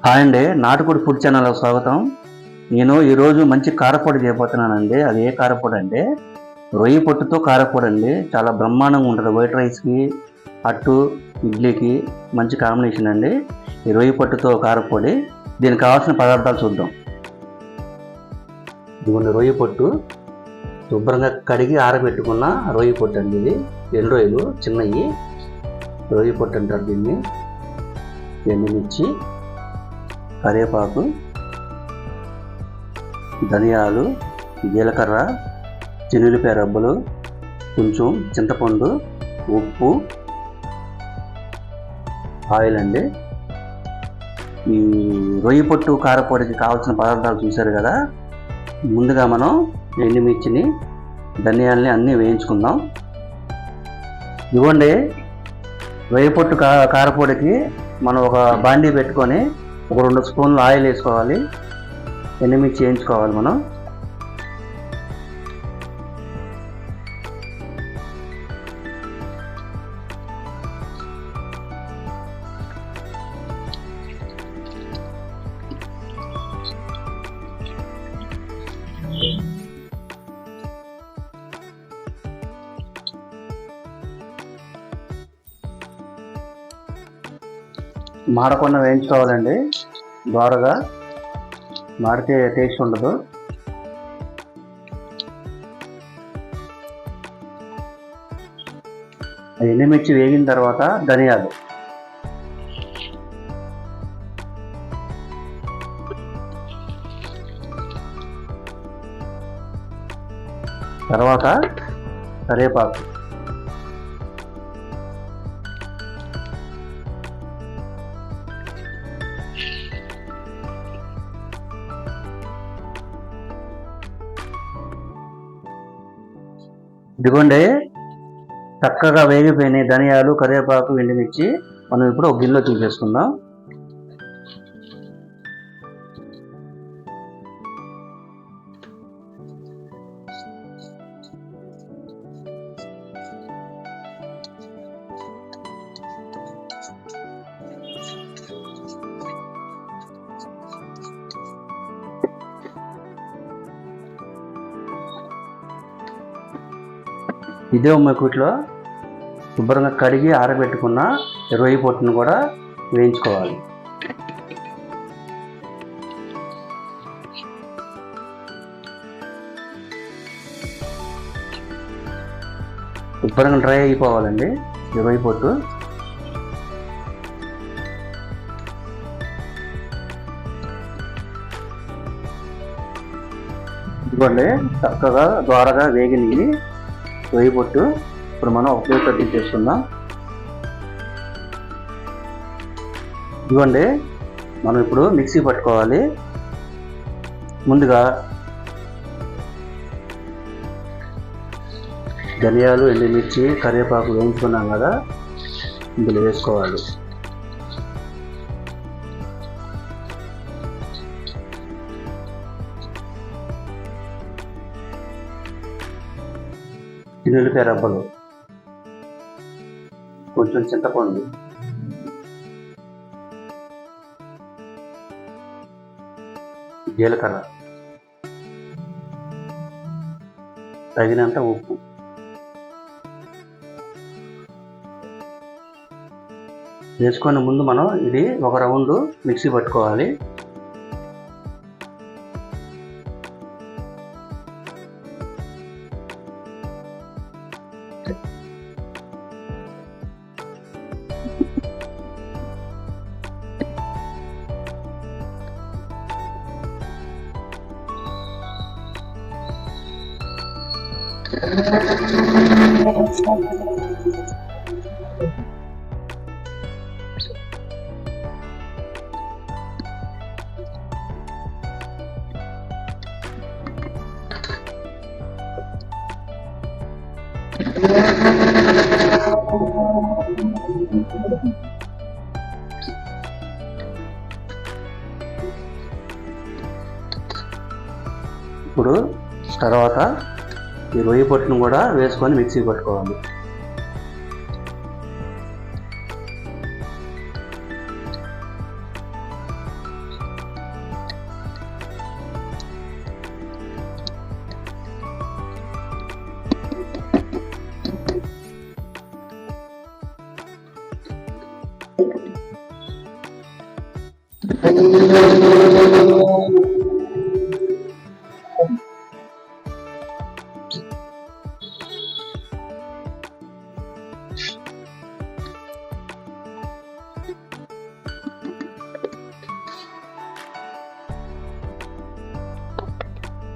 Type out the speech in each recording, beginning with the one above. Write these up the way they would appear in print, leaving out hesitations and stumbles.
Hi అండి, నాటుకోడి food ఛానల్కి స్వాగతం. నేను ఈరోజు మంచి కారపొడి చేయబోతున్నానండి. అది ఏ కారపొడి అంటే రొయ్యి పొట్టుతో కారపొడి అండి. చాలా బ్రహ్మాండంగా ఉంటుంది. వైట్ రైస్కి, అట్టు, ఇడ్లీకి మంచి కాంబినేషన్ అండి ఈ రొయ్యి పొట్టుతో కారపొడి. దీనికి కావాల్సిన పదార్థాలు చూద్దాం. ఇదిగోండి రొయ్యి పొట్టు, శుభ్రంగా కడిగి ఆరబెట్టుకున్న రొయ్యి పొట్టు అండి. ఇది ఎండు రొయ్యలు చిన్నవి, రొయ్యి పొట్టు అంటారు దీన్ని. ఎండుమిర్చి, కరివేపాకు, ధనియాలు, జీలకర్ర, చిన్నులపాయ రబ్బలు, కొంచెం చింతపండు, ఉప్పు, ఆయిల్ అండి. ఈ రొయ్యి పొట్టు కారపొడికి కావాల్సిన పదార్థాలు చూశారు కదా. ముందుగా మనం ఎండుమిర్చిని, ధనియాలని అన్నీ వేయించుకుందాం. ఇవ్వండి రొయ్యి పొట్టు కారపొడికి మనం ఒక బాండీ పెట్టుకొని ఒక 2 స్పూన్లు ఆయిల్ వేసుకోవాలి. ఎండుమిర్చి వేయించుకోవాలి మనం. మాడకుండా వేయించుకోవాలండి. దోరగా మాడితే టేస్ట్ ఉండదు. ఎండుమిర్చి వేగిన తర్వాత ధనియాలు, తర్వాత కరివేపాకు, ఇదిగోండి చక్కగా వేగిపోయినాయి ధనియాలు, కరివేపాకు, ఎండుమిర్చి. మనం ఇప్పుడు ఒక గిన్నెలో తీసేసుకుందాం. ఇదే ఉమ్మకుట్లో శుభ్రంగా కడిగి ఆరబెట్టుకున్న రొయ్యి పొట్టును కూడా వేయించుకోవాలి. శుభ్రంగా డ్రై అయిపోవాలండి ఈ రొయ్యి పొట్టు. ఇదిగోండి చక్కగా ద్వారగా వేగినవి రొయ్యి పొట్టు. ఇప్పుడు మనం ఒక ప్లేట్ తీసేసుకుందాం. ఇదిగోండి మనం ఇప్పుడు మిక్సీ పట్టుకోవాలి. ముందుగా ధనియాలు, ఎండుమిర్చి, కరివేపాకు వేయించుకున్నాం కదా, ఇందులో వేసుకోవాలి. చిన్నులపాయ రబ్బలు, కొంచెం చింతపండు, జీలకర్ర, తగినంత ఉప్పు, వేసుకొని ముందు మనం ఇది ఒక రౌండ్ మిక్సీ పట్టుకోవాలి. ఇప్పుడు తర్వాత ఈ రొయ్యి పొట్టును కూడా వేసుకొని మిక్సీ పట్టుకోవాలి.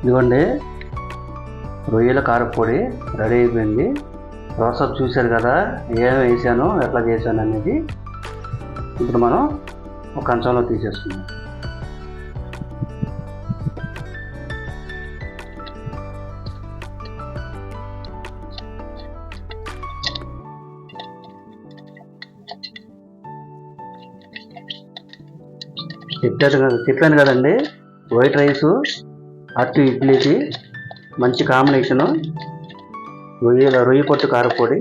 ఇదిగోండి, రొయ్యల కారపొడి రెడీ అయిపోయింది. ప్రాసెస్ చూశారు కదా, ఏమేమి వేసాను, ఎట్లా చేశాను అనేది. ఇప్పుడు మనం ఒక కంచంలో తీసేసుకుందాం. చెప్పాను కదండి, వైట్ రైసు అట్టు ఇడ్లీకి మంచి కాంబినేషను రొయ్య పొట్టు కారపొడి.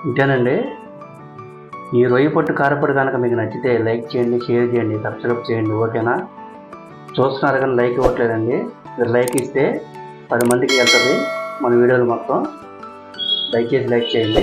ఇంతేనండి. ఈ రొయ్య పొట్టు కారపొడి కనుక మీకు నచ్చితే లైక్ చేయండి, షేర్ చేయండి, సబ్స్క్రైబ్ చేయండి. ఓకేనా? చూస్తున్నారు కానీ లైక్ ఇవ్వట్లేదండి. మీరు లైక్ ఇస్తే 10 మందికి వెళ్తుంది మన వీడియోలు మొత్తం. దయచేసి లైక్ చేయండి.